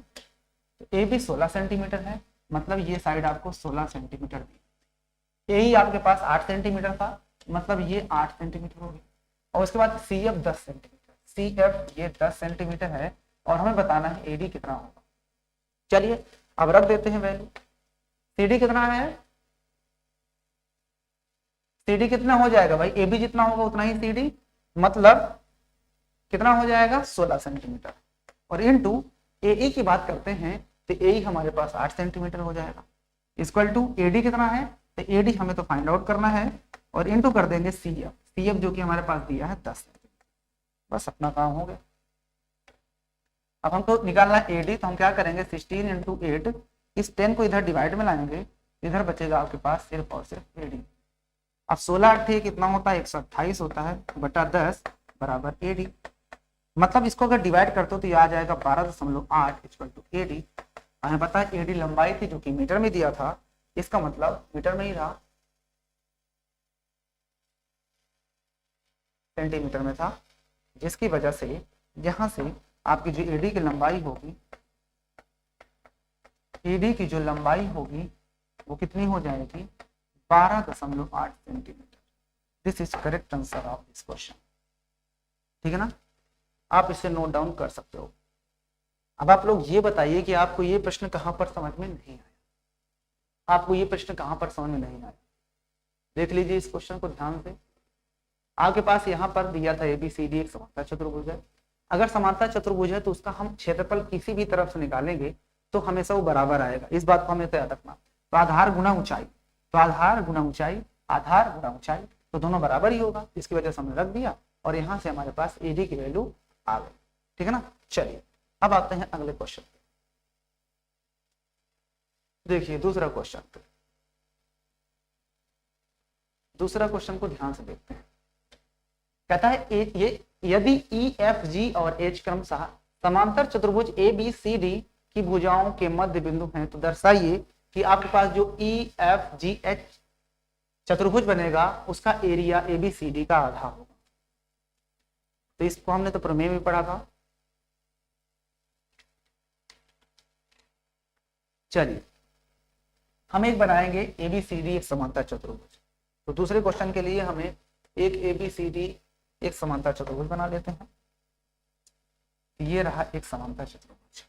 Speaker 1: ए बी 16 सेंटीमीटर है, मतलब ये साइड आपको 16 सेंटीमीटर दी। ए आपके पास 8 सेंटीमीटर था, मतलब ये 8 सेंटीमीटर होगी। और उसके बाद C F 10 centimetre, C F ये 10 सेंटीमीटर है, और हमें बताना है ए डी कितना होगा। चलिए अब रख देते हैं वैल्यू। सी डी कितना है, सी डी कितना हो जाएगा भाई, ए बी जितना होगा उतना ही सी डी, मतलब कितना हो जाएगा 16 सेंटीमीटर। और इनटू ए की बात करते हैं तो ए हमारे पास 8 सेंटीमीटर हो जाएगा, इक्वल टू एडी कितना है, तो एडी हमें तो फाइंड आउट करना है, और इनटू कर देंगे सी एफ जो कि हमारे पास दिया है 10 सेंटीमीटर। बस अपना काम हो गया। अब हमको निकालना है एडी, तो हम क्या करेंगे 16 इंटू 8, इस 10 को इधर डिवाइड में लाएंगे, इधर बचेगा आपके पास सिर्फ और सिर्फ एडी। अब 16 कितना होता है 128 होता है, बटा 10 बराबर एडी। मतलब इसको अगर डिवाइड करते हो तो ये आ जाएगा 12.8 इक्वल टू एडी। हमें पता है एडी लंबाई थी जो कि मीटर में दिया था, इसका मतलब मीटर में ही रहा, सेंटीमीटर में था, जिसकी वजह से यहां से आपकी जो एडी की लंबाई होगी, एडी की जो लंबाई होगी वो कितनी हो जाएगी 12.8 centimetre. This is correct answer of this question, ठीक है ना। आप इसे नोट डाउन कर सकते हो। अब आप लोग ये बताइए कि आपको ये प्रश्न कहां पर समझ में नहीं आया, आपको ये प्रश्न कहां पर समझ में नहीं आया। देख लीजिए इस क्वेश्चन को ध्यान से। आपके पास यहाँ पर दिया था एबीसीडी एक समांतर चतुर्भुज है। अगर समांतर चतुर्भुज है तो उसका हम क्षेत्रफल किसी भी तरफ से निकालेंगे तो हमेशा वो बराबर आएगा, इस बात को हमें तो याद रखना। तो आधार गुना ऊंचाई, तो आधार गुना ऊंचाई, आधार गुना ऊंचाई, तो दोनों बराबर ही होगा, इसकी वजह से हमने रख दिया, और यहाँ से हमारे पास एडी की वैल्यू आ गई, ठीक है ना। चलिए अब आते हैं अगले क्वेश्चन पे। देखिए दूसरा क्वेश्चन पे, दूसरा क्वेश्चन को ध्यान से देखते हैं। कहता है ये यदि ई एफ जी और एच क्रमशः समांतर चतुर्भुज ए बी सी डी की भुजाओं के मध्य बिंदु हैं तो दर्शाइए कि आपके पास जो ई एफ जी एच चतुर्भुज बनेगा उसका area A B C D का आधा होगा। तो इसको हमने तो प्रमेय में पढ़ा था। चलिए हम एक बनाएंगे ए बी सी डी एक समांतर चतुर्भुज। तो दूसरे क्वेश्चन के लिए हमें एक ए बी सी डी एक समांतर चतुर्भुज बना लेते हैं। ये रहा एक समांतर चतुर्भुज।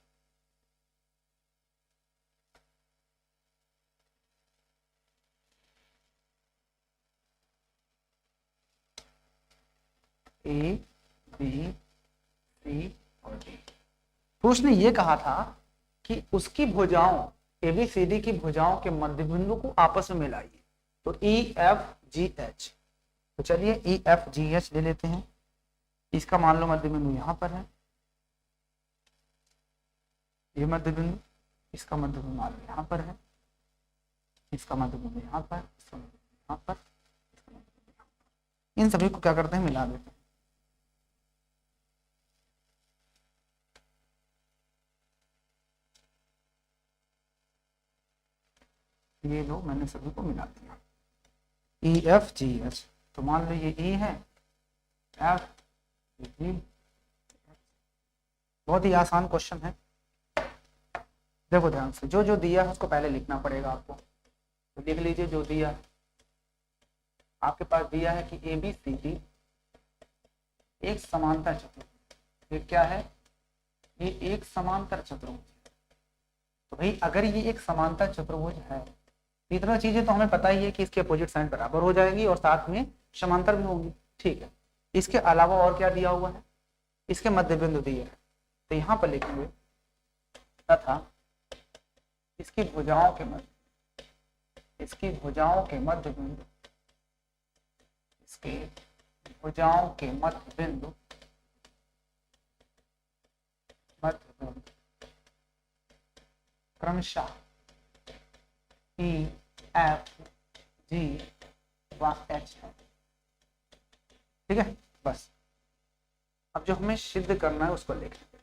Speaker 1: ए बी सी और डी। तो उसने ये कहा था कि उसकी भुजाओं ए बी सी डी की भुजाओं के मध्य बिंदु को आपस में मिलाइए। तो ई एफ जी एच। तो चलिए ई एफ जी एच ले लेते हैं। इसका मान लो मध्य बिंदु यहां पर है, ये मध्य बिंदु, इसका मध्य बिंदु मान लो यहां पर है, इसका मध्य बिंदु यहां पर, इसका मध्य बिंदु यहां पर, इसका मध्य बिंदु यहां पर। इन सभी को क्या करते हैं, मिला देते हैं। ये लो मैंने सभी को मिला दिया। ई एफ जी एच। तो मान लो ये ई है, एफ जी। बहुत ही आसान क्वेश्चन है। देखो ध्यान से, जो जो दिया है उसको पहले लिखना पड़ेगा आपको। तो लिख लीजिए जो दिया है। आपके पास दिया है कि ए बी सी डी एक समांतर चतुर्भुज। ये क्या है, ये एक समांतर चतुर्भुज। तो भाई अगर ये एक समांतर चतुर्भुज है, इतना चीजें तो हमें पता ही है कि इसके अपोजिट साइड बराबर हो जाएगी और साथ में समांतर भी होंगी। ठीक है, इसके अलावा और क्या दिया हुआ है, इसके मध्य बिंदु दिए है। तो यहाँ पर लिखेंगे तथा इसकी भुजाओं के मध्य, इसकी भुजाओं के मध्य बिंदु, इसके भुजाओं के मध्य बिंदु, मध्य बिंदु क्रमशः ई एफ जी व एच है। ठीक है, बस अब जो हमें सिद्ध करना है उसको लिख लेंगे।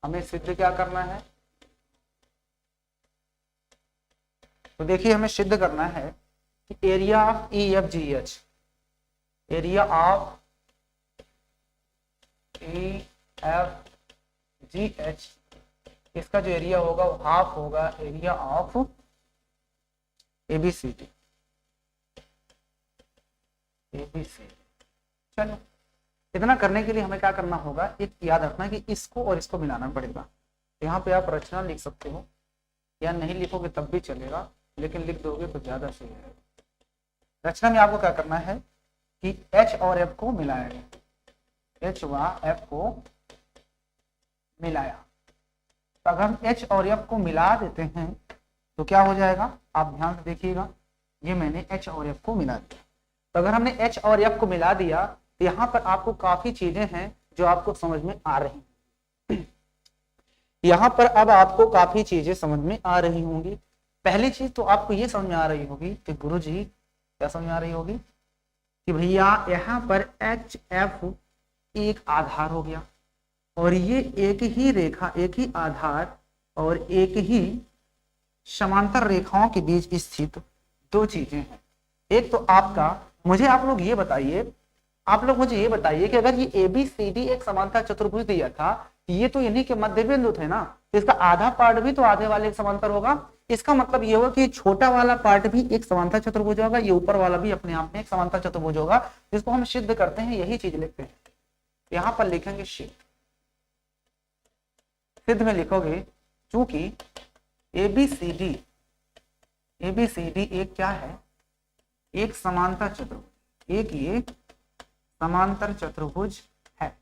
Speaker 1: हमें सिद्ध क्या करना है, तो देखिए हमें सिद्ध करना है कि area of E F G H, area of E F G H, इसका जो एरिया होगा वो हाफ होगा एरिया ऑफ एबीसीडी। एबीसीडी। चलो इतना करने के लिए हमें क्या करना होगा, एक याद रखना कि इसको और इसको मिलाना पड़ेगा। यहाँ पे आप रचना लिख सकते हो या नहीं लिखोगे तब भी चलेगा, लेकिन लिख दोगे तो ज्यादा सही है। रचना में आपको क्या करना है कि H और F को मिलाया गया, H व F को मिलाया। तो अगर हम H और F को मिला देते हैं तो क्या हो जाएगा, आप ध्यान से देखिएगा। ये मैंने H और F को मिला दिया। तो अगर हमने H और F को मिला दिया तो यहाँ पर आपको काफी चीजें हैं जो आपको समझ में आ रही हैं। यहाँ पर अब आपको काफी चीजें समझ में आ रही होंगी। पहली चीज तो आपको ये समझ में आ रही होगी कि गुरुजी क्या समझ में आ रही होगी कि भैया यहाँ पर एच एफ एक आधार हो गया और ये एक ही रेखा, एक ही आधार और एक ही समांतर रेखाओं के बीच स्थित दो चीजें हैं। एक तो आपका, मुझे आप लोग ये बताइए, आप लोग मुझे ये बताइए कि अगर ये ए बी सी डी एक समांतर चतुर्भुज दिया था, ये तो इन्हीं के मध्य बिंदु थे ना, तो इसका आधा पार्ट भी तो आधे वाले समांतर होगा। इसका मतलब ये होगा कि छोटा वाला पार्ट भी एक समांतर चतुर्भुज होगा, ये ऊपर वाला भी अपने आप में एक समांतर चतुर्भुज होगा, जिसको हम सिद्ध करते हैं, यही चीज लिखते हैं। यहां पर लिखेंगे सिद्ध। सिद्ध में लिखोगे चूंकि एबीसीडी एक क्या है, एक समांतर चतुर्भुज, एक ये समांतर चतुर्भुज है।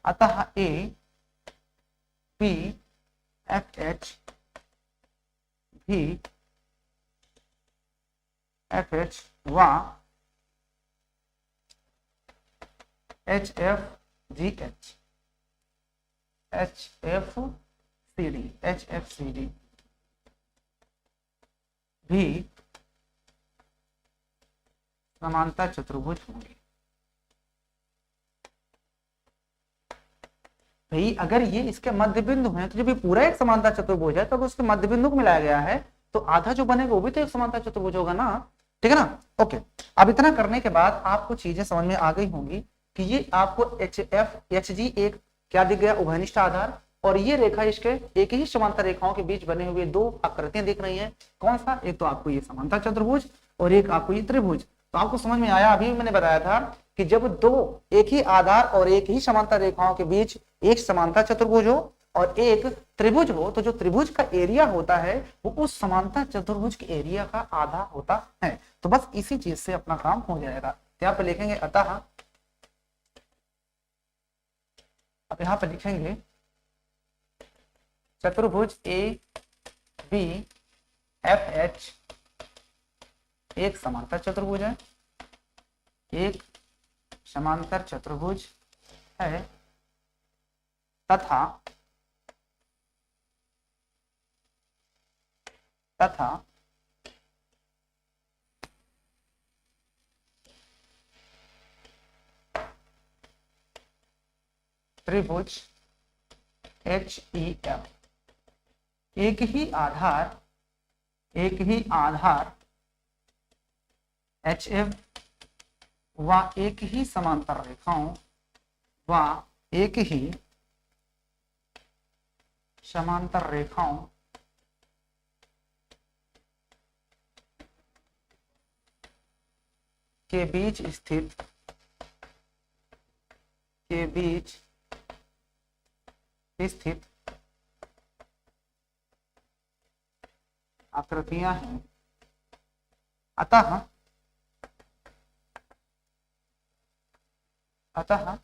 Speaker 1: अतः ए बी एफ एच भी एफ एच व H F G H, H F C D, H F C D भी समांतर चतुर्भुज होंगे। भाई अगर ये इसके मध्य बिंदु हैं तो जब ये पूरा एक समांतर चतुर्भुज है तब उसके मध्य बिंदु को मिलाया गया है तो आधा जो बनेगा वो भी तो एक समांतर चतुर्भुज होगा ना, ठीक है ना। ओके, अब इतना करने के बाद आपको चीजें समझ में आ गई होंगी कि ये आपको एच एफ एच जी एक क्या दिख गया, उभयनिष्ठ आधार, और ये रेखा इसके एक ही समांतर रेखाओं के बीच बने हुए दो आकृतियां दिख रही हैं। कौन सा, एक तो आपको ये समांतर चतुर्भुज और एक आपको ये त्रिभुज। तो आपको समझ में आया, अभी मैंने बताया था कि जब दो एक ही आधार और एक ही समांतर रेखाओं के बीच एक समांतर चतुर्भुज हो और एक त्रिभुज हो तो जो त्रिभुज का एरिया होता है वो उस समांतर चतुर्भुज के एरिया का आधा होता है। तो बस इसी चीज से अपना काम हो जाएगा। तो यहाँ पे लिखेंगे अतः, अब यहाँ पे लिखेंगे चतुर्भुज ए बी एफ एच एक समांतर चतुर्भुज है, एक समांतर चतुर्भुज है तथा त्रिभुज एच ई एफ एक ही आधार एच एफ व एक ही समांतर रेखाओं व एक ही समांतर रेखाओं के बीच स्थित आकृतियां हैं। अतः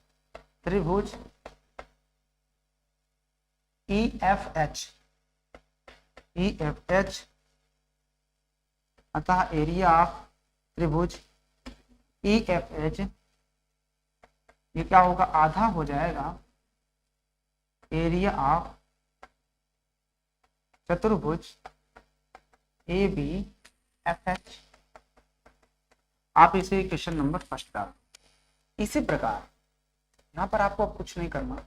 Speaker 1: त्रिभुज ई एफ एच अतः एरिया ऑफ त्रिभुज ई एफ एच ये क्या होगा, आधा हो जाएगा एरिया ऑफ चतुर्भुज ए बी एफ एच। आप इसे क्वेश्चन नंबर फर्स्ट डाल। इसी प्रकार यहाँ पर आपको अब कुछ नहीं करना,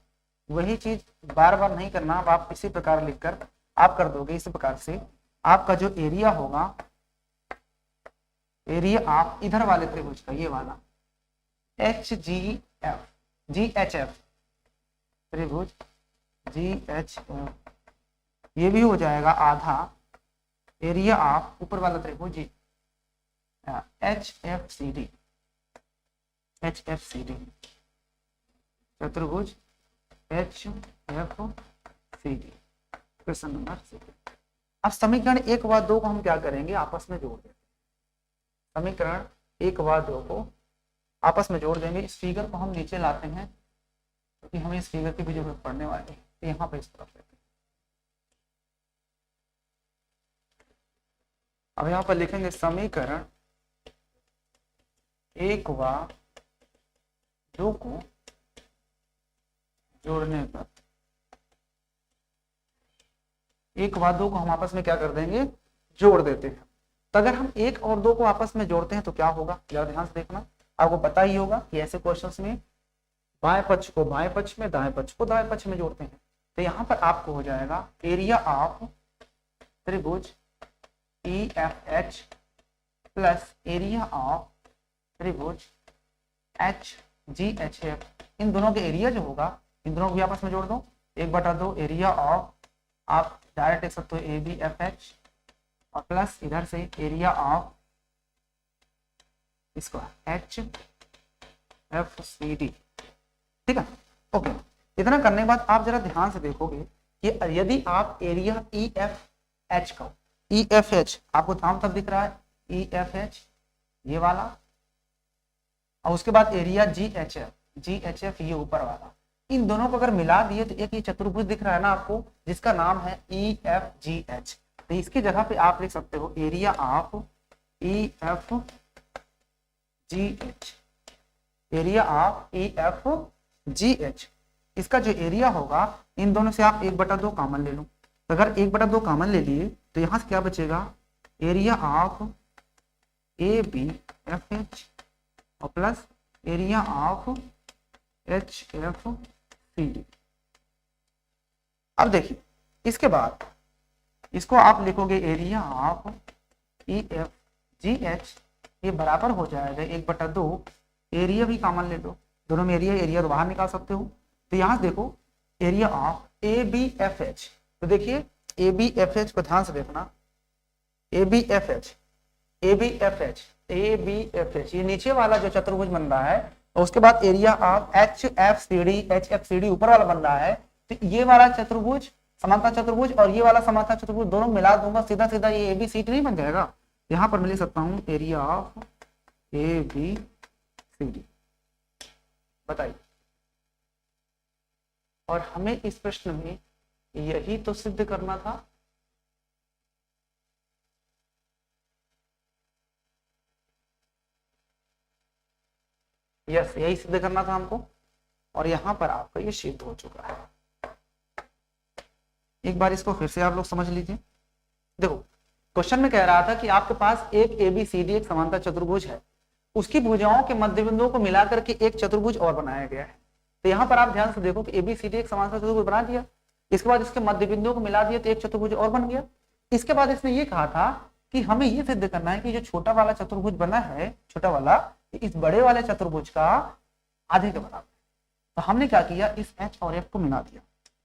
Speaker 1: वही चीज बार बार नहीं करना। अब आप इसी प्रकार लिखकर आप कर दोगे। इसी प्रकार से आपका जो एरिया होगा, एरिया आप इधर वाले त्रिभुज का, ये वाला एच एच एफ त्रिभुज जी एच एफ, ये भी हो जाएगा आधा एरिया आप ऊपर वाला त्रिभुज G H F C D चतुर्भुज H F C D. Question number 6। अब समीकरण 1 व 2 को हम क्या करेंगे, आपस में जोड़ देंगे। समीकरण 1 व 2 को आपस में जोड़ देंगे। इस फिगर को हम नीचे लाते हैं क्योंकि हमें इस फिगर की भी जरूरत पड़ने वाली है। तो यहाँ पे इस तरफ लेते हैं। अब यहाँ पर लिखेंगे समीकरण 1 व 2 को जोड़ने पर 1 व 2 को हम आपस में क्या कर देंगे, जोड़ देते हैं। तो अगर हम 1 और 2 को आपस में जोड़ते हैं तो क्या होगा, जरा ध्यान से देखना। आपको पता ही होगा कि ऐसे क्वेश्चंस में बाएं पक्ष को बाएं पक्ष में, दाएं पक्ष को दाएं पक्ष में जोड़ते हैं। तो यहाँ पर आपको हो जाएगा एरिया ऑफ त्रिभुज E F H plus area of त्रिभुज एच जी एच एफ। इन दोनों के एरिया जो होगा, इन दोनों को भी आपस में जोड़ दो। 1/2 एरिया ऑफ, आप डायरेक्ट लिख सकते हो ए बी एफ एच, और प्लस इधर से एरिया ऑफ इसको एच एफ सी डी। ठीक है, ओके। इतना करने के बाद आप जरा ध्यान से देखोगे कि यदि आप एरिया ई एफ एच का, ई एफ एच आपको नाम तब दिख रहा है ई एफ एच ये वाला, और उसके बाद एरिया जी एच एफ ये ऊपर वाला, इन दोनों को अगर मिला दिए तो एक ये चतुर्भुज दिख रहा है ना आपको, जिसका नाम है ई एफ जी एच। तो इसकी जगह पे आप लिख सकते हो area of E F G H, area of E F G H. इसका जो एरिया होगा, इन दोनों से आप 1/2 कॉमन ले लो, तो अगर 1/2 कॉमन ले लिए तो यहाँ से क्या बचेगा, area of A B F H और plus area of H F C D. अब देखिए इसके बाद इसको आप लिखोगे area of E F G H, ये बराबर हो जाएगा 1/2, एरिया भी कॉमन ले लो, दोनों में एरिया तो बाहर निकाल सकते हो। तो यहाँ से देखो area of A B F H, तो देखिए ए बी एफ एच को ध्यान से देखना, A B F H A B F H A B F H, ये नीचे वाला जो चतुर्भुज बन रहा है, और उसके बाद area of H F C D ऊपर वाला बन रहा है। तो ये वाला चतुर्भुज समांतर चतुर्भुज और ये वाला समांतर चतुर्भुज दोनों मिला दूंगा, सीधा सीधा ये ए बी सी डी नहीं बन जाएगा, यहाँ पर मैं लिख सकता हूँ area of A B C D. बताइए, और हमें इस प्रश्न में यही तो सिद्ध करना था। यस, यही सिद्ध करना था हमको, और यहां पर आपका ये सिद्ध हो चुका है। एक बार इसको फिर से आप लोग समझ लीजिए। देखो क्वेश्चन में कह रहा था कि आपके पास एक ABCD एक समांतर चतुर्भुज है, उसकी भुजाओं के मध्य बिंदुओं को मिलाकर के एक चतुर्भुज और बनाया गया है। तो यहाँ पर आप ध्यान से देखो कि ABCD एक समांतर चतुर्भुज बना दिया, इसके बाद इसके मध्य बिंदुओं को मिला दिया तो एक चतुर्भुज और बन गया। इसके बाद इसने ये कहा था कि हमें ये सिद्ध करना है कि जो छोटा वाला चतुर्भुज बना है, छोटा वाला इस बड़े वाले चतुर्भुज का आधे के बराबर। तो हमने क्या किया, इस H और F को मिला दिया।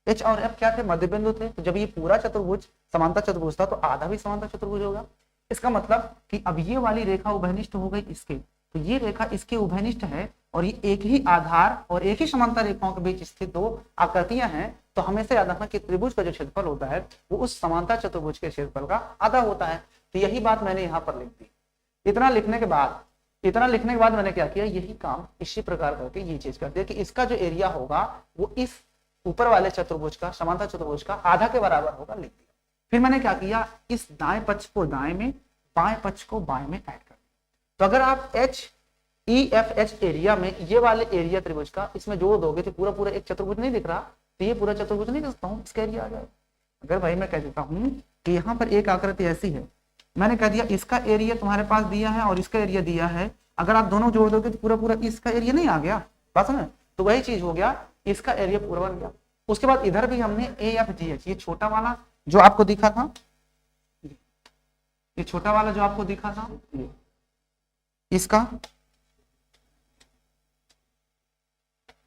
Speaker 1: H और F क्या थे, मध्य बिंदु थे। तो जब ये पूरा चतुर्भुज समांतर चतुर्भुज था तो आधा भी समांतर चतुर्भुज होगा। इसका मतलब कि अब ये वाली रेखा उभयनिष्ठ हो गई इसके, तो ये रेखा इसके उभयनिष्ठ है, और ये एक ही आधार और एक ही समांतर रेखाओं के बीच स्थित दो आकृतियां हैं। तो हमेशा याद रखना कि त्रिभुज का जो क्षेत्रफल होता है वो उस समांतर चतुर्भुज के क्षेत्रफल का आधा होता है। तो यही बात मैंने यहाँ पर लिख दी। इतना लिखने के बाद मैंने क्या किया, यही काम इसी प्रकार करके ये चीज कर दिया कि इसका जो एरिया होगा वो इस ऊपर वाले चतुर्भुज का, समांतर चतुर्भुज का आधा के बराबर होगा, लिख दिया। फिर मैंने क्या किया, इस दाएं पक्ष को दाएं में, बाएं पक्ष को बाएं में ऐड कर दिया। तो अगर आप HEFH एरिया में ये वाले एरिया त्रिभुज का इसमें जोड़ दोगे तो पूरा पूरा एक चतुर्भुज नहीं दिख रहा, तो ये पूरा चतुर्भुज नहीं दिखता हूँ, इसका एरिया आ जाएगा। अगर भाई मैं कह देता हूँ कि यहाँ पर एक आकृति ऐसी है, मैंने कह दिया इसका एरिया तुम्हारे पास दिया है और इसका एरिया दिया है, अगर आप दोनों जोड़ दोगे तो पूरा पूरा इसका एरिया नहीं आ गया, बात समझ। तो वही चीज हो गया, इसका एरिया पूरा बन गया। उसके बाद इधर भी हमने AFGH, ये छोटा वाला जो आपको दिखा था, ये छोटा वाला जो आपको दिखा था, ये इसका,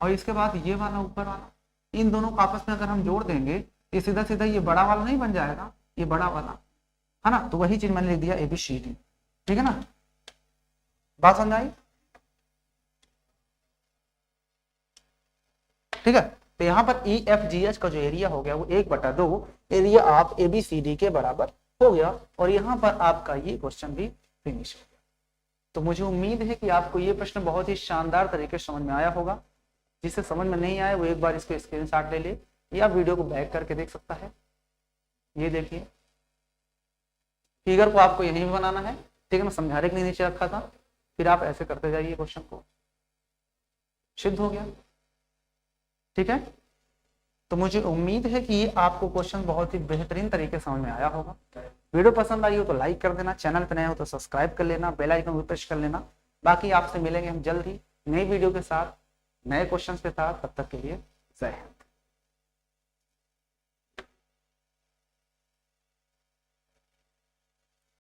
Speaker 1: और इसके बाद ये वाला ऊपर वाला, इन दोनों को आपस में अगर हम जोड़ देंगे ये सीधा सीधा ये बड़ा वाला नहीं बन जाएगा, ये बड़ा वाला है ना। तो वही चीज मैंने लिख दिया ABCD, ठीक है ना, बात समझ आई, ठीक है। तो यहाँ पर EFGH का जो एरिया हो गया वो 1/2 एरिया ऑफ ABCD के बराबर हो गया, और यहाँ पर आपका ये क्वेश्चन भी फिनिश हो गया। तो मुझे उम्मीद है कि आपको ये प्रश्न बहुत ही शानदार तरीके से समझ में आया होगा। जिसे समझ में नहीं आया वो एक बार इसको स्क्रीनशॉट ले ले या वीडियो को बैक करके देख सकता है। ये देखिए फिगर को आपको यहीं भी बनाना है, ठीक है ना, समझाने के लिए नीचे रखा था, फिर आप ऐसे करते जाइए क्वेश्चन को, सिद्ध हो गया, ठीक है। तो मुझे उम्मीद है कि आपको क्वेश्चन बहुत ही बेहतरीन तरीके से समझ में आया होगा। वीडियो पसंद आई हो तो लाइक कर देना, चैनल पर नए हो तो सब्सक्राइब कर लेना, बेल आइकन भी प्रेस कर लेना। बाकी आपसे मिलेंगे हम जल्द ही नई वीडियो के साथ, नए क्वेश्चन के साथ। तब तक के लिए जय हिंद।